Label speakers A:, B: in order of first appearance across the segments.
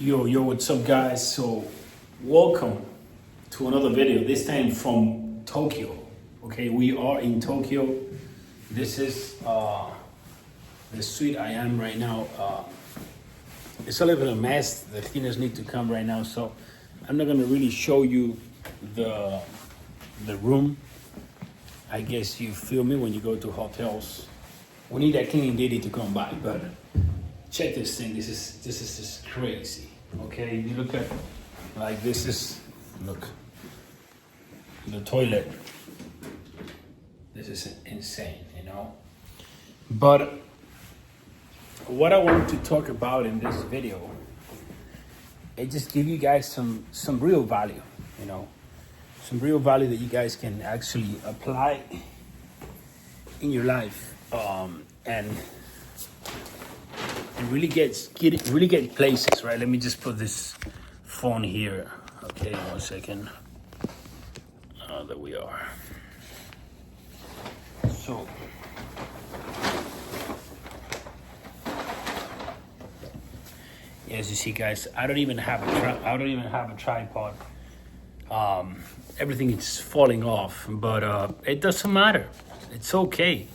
A: Yo, what's up, guys? So, welcome to another video, this time from Tokyo. Okay, we are in Tokyo. This is the street I am right now. It's a little bit of a mess. The cleaners need to come right now, so I'm not gonna really show you the room. I guess you feel me when you go to hotels. We need that cleaning lady to come by, but check this thing. This is just crazy. Okay, you look at like this is look the toilet. This is insane, you know. But what I want to talk about in this video, it just give you guys some real value, you know, some real value that you guys can actually apply in your life, and really get places, right? Let me just put this phone here. Okay, 1 second. There we are. So as you see, guys, I don't even have a tripod. Everything is falling off, but it doesn't matter. It's okay.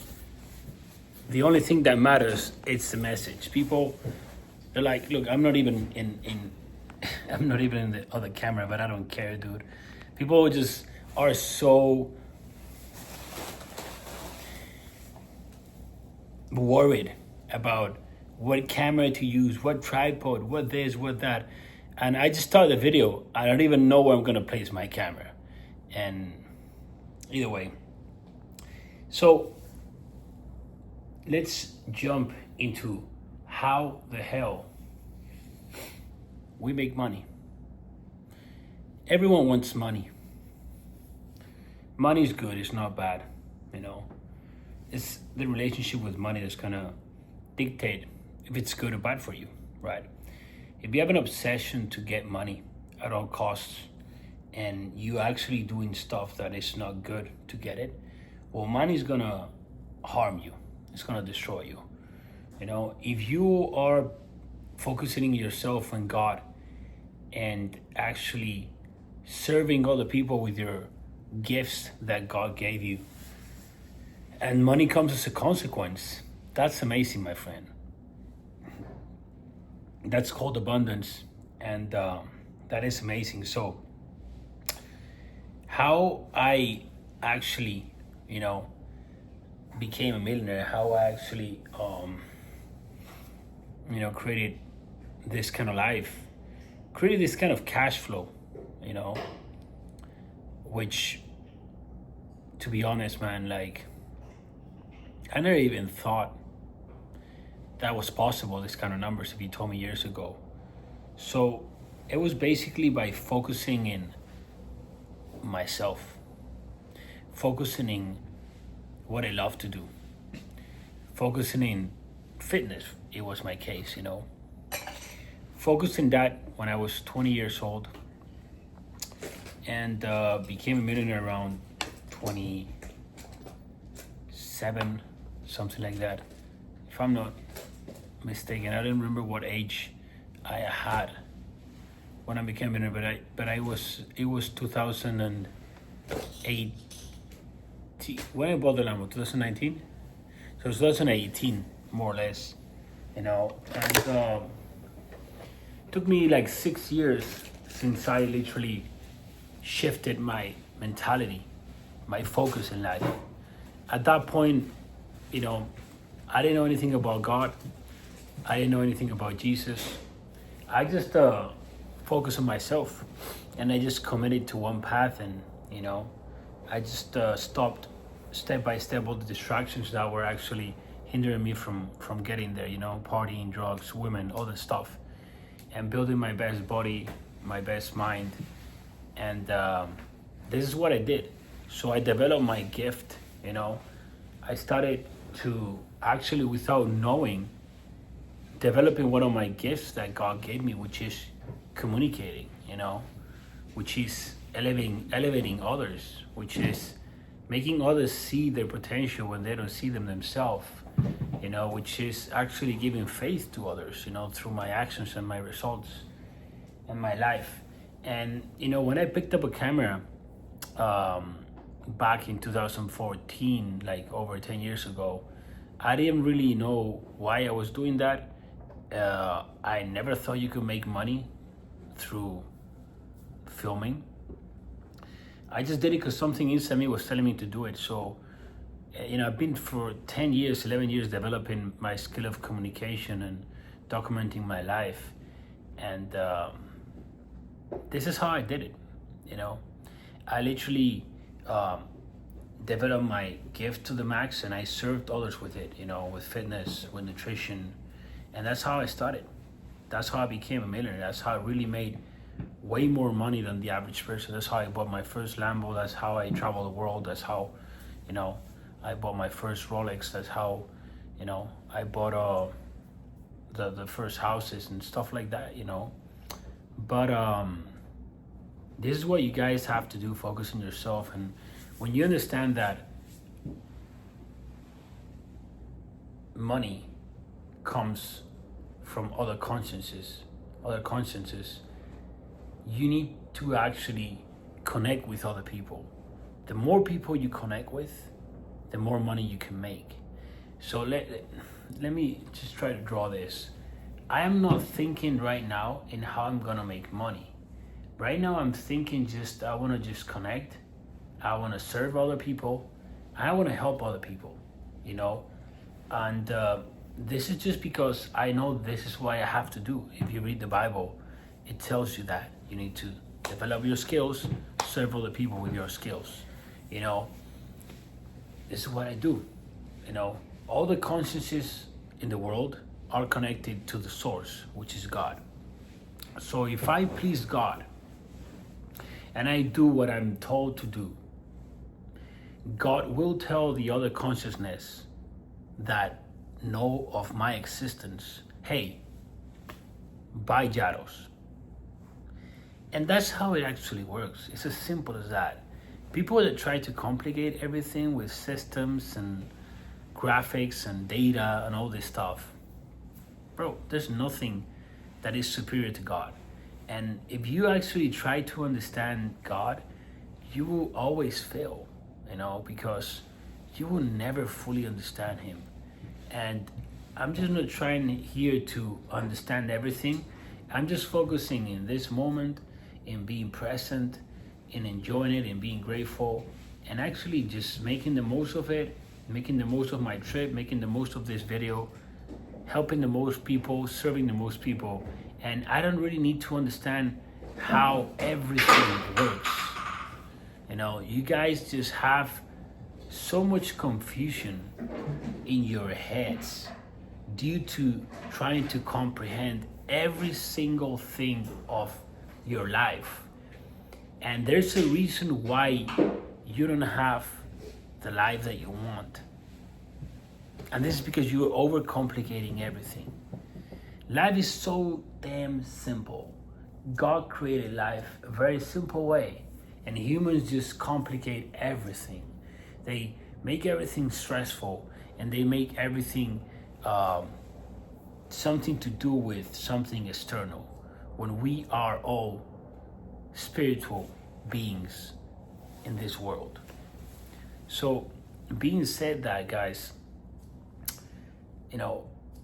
A: The only thing that matters is the message. People, they're like, look, I'm not even in I'm not even in the other camera, but I don't care, dude. People just are so worried about what camera to use, what tripod, what this, what that. And I just started the video. I don't even know where I'm gonna place my camera. And either way. So let's jump into how the hell we make money. Everyone wants money. Money is good, it's not bad, you know. It's the relationship with money that's gonna dictate if it's good or bad for you, right? If you have an obsession to get money at all costs and you actually doing stuff that is not good to get it, well, money is gonna harm you. It's gonna destroy you. You know, if you are focusing yourself on God and actually serving other people with your gifts that God gave you, and money comes as a consequence, that's amazing, my friend. That's called abundance, and that is amazing. So how I actually, you know, became a millionaire, how I actually created this kind of life, created this kind of cash flow, you know, which, to be honest, man, like, I never even thought that was possible, this kind of numbers, if you told me years ago. So it was basically by focusing in myself, focusing in what I love to do, focusing in fitness. It was my case, you know, focusing that when I was 20 years old, and became a millionaire around 27, something like that, if I'm not mistaken. I don't remember what age I had when I became a millionaire, but it was 2008. When I bought the Lambo, 2019? So it's 2018, more or less, you know. And it took me like 6 years since I literally shifted my mentality, my focus in life. At that point, you know, I didn't know anything about God. I didn't know anything about Jesus. I just focused on myself, and I just committed to one path, and, you know, I just stopped step by step all the distractions that were actually hindering me from getting there, you know, partying, drugs, women, all that stuff, and building my best body, my best mind. And this is what I did. So I developed my gift, you know. I started to actually, without knowing, developing one of my gifts that God gave me, which is communicating, you know, which is elevating others, which is making others see their potential when they don't see them themselves, you know, which is actually giving faith to others, you know, through my actions and my results. in my life. And when I picked up a camera back in 2014, like over 10 years ago, I didn't really know why I was doing that. I never thought you could make money through filming. I just did it because something inside me was telling me to do it. So, I've been for 10 years, 11 years developing my skill of communication and documenting my life. And this is how I did it. I literally developed my gift to the max, and I served others with it, with fitness, with nutrition. And that's how I started. That's how I became a millionaire. That's how I really made way more money than the average person. That's how I bought my first Lambo. That's how I travel the world. That's how, I bought my first Rolex. That's how, I bought the first houses and stuff like that, But this is what you guys have to do, focus on yourself. And when you understand that money comes from other consciences, you need to actually connect with other people. The more people you connect with, the more money you can make. So let me just try to draw this. I am not thinking right now in how I'm gonna make money. Right now I'm thinking I wanna just connect. I wanna serve other people. I wanna help other people, And this is just because I know this is what I have to do. If you read the Bible, it tells you that you need to develop your skills, serve other people with your skills. This is what I do. All the consciences in the world are connected to the source, which is God. So if I please God and I do what I'm told to do, God will tell the other consciousness that know of my existence, hey, buy Jaros. And that's how it actually works. It's as simple as that. People that try to complicate everything with systems and graphics and data and all this stuff, bro, there's nothing that is superior to God. And if you actually try to understand God, you will always fail, because you will never fully understand Him. And I'm just not trying here to understand everything. I'm just focusing in this moment, in being present, in enjoying it, in being grateful, and actually just making the most of it, making the most of my trip, making the most of this video, helping the most people, serving the most people. And I don't really need to understand how everything works. You guys just have so much confusion in your heads due to trying to comprehend every single thing of your life. And there's a reason why you don't have the life that you want. And this is because you're overcomplicating everything. Life is so damn simple. God created life a very simple way, and humans just complicate everything. They make everything stressful, and they make everything something to do with something external, when we are all spiritual beings in this world. So, being said that, guys,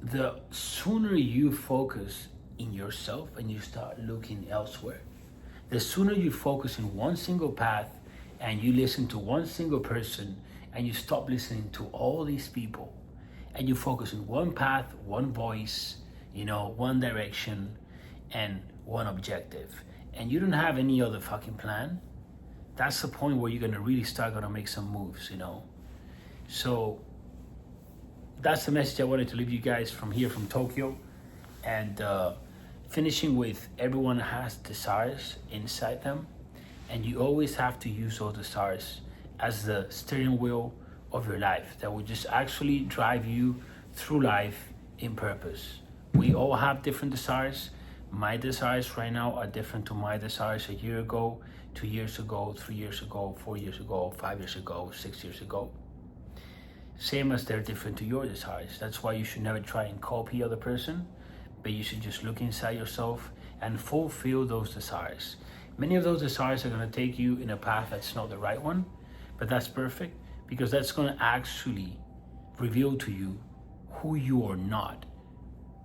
A: the sooner you focus in yourself and you start looking elsewhere, the sooner you focus in one single path and you listen to one single person and you stop listening to all these people and you focus in one path, one voice, one direction and one objective, and you don't have any other fucking plan, that's the point where you're gonna really start gonna make some moves, So that's the message I wanted to leave you guys from here, from Tokyo. And finishing with, everyone has desires inside them, and you always have to use those desires as the steering wheel of your life that will just actually drive you through life in purpose. We all have different desires. My desires right now are different to my desires a year ago, 2 years ago, 3 years ago, 4 years ago, 5 years ago, 6 years ago. Same as they're different to your desires. That's why you should never try and copy other person. but you should just look inside yourself and fulfill those desires. Many of those desires are going to take you in a path that's not the right one, but that's perfect, because that's going to actually reveal to you who you are not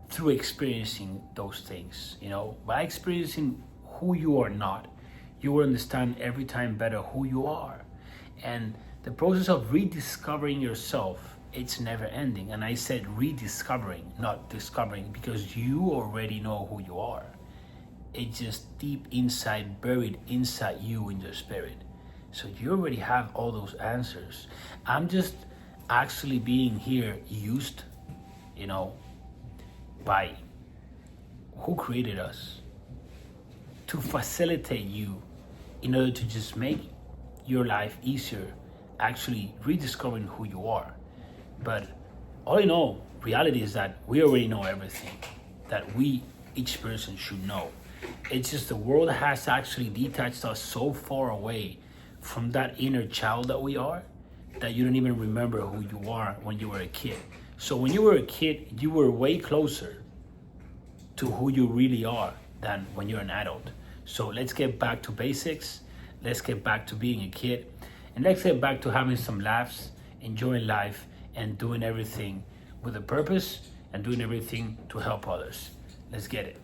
A: through experiencing those things. By experiencing who you are not, you will understand every time better who you are. And the process of rediscovering yourself, it's never ending. And I said rediscovering, not discovering, because you already know who you are. It's just deep inside, buried inside you in your spirit. So you already have all those answers. I'm just actually being here used, by who created us to facilitate you in order to just make your life easier, actually rediscovering who you are. But all in all, reality is that we already know everything that each person should know. It's just the world has actually detached us so far away from that inner child that we are, that you don't even remember who you are when you were a kid. So when you were a kid, you were way closer to who you really are than when you're an adult. So let's get back to basics. Let's get back to being a kid. And let's get back to having some laughs, enjoying life, and doing everything with a purpose, and doing everything to help others. Let's get it.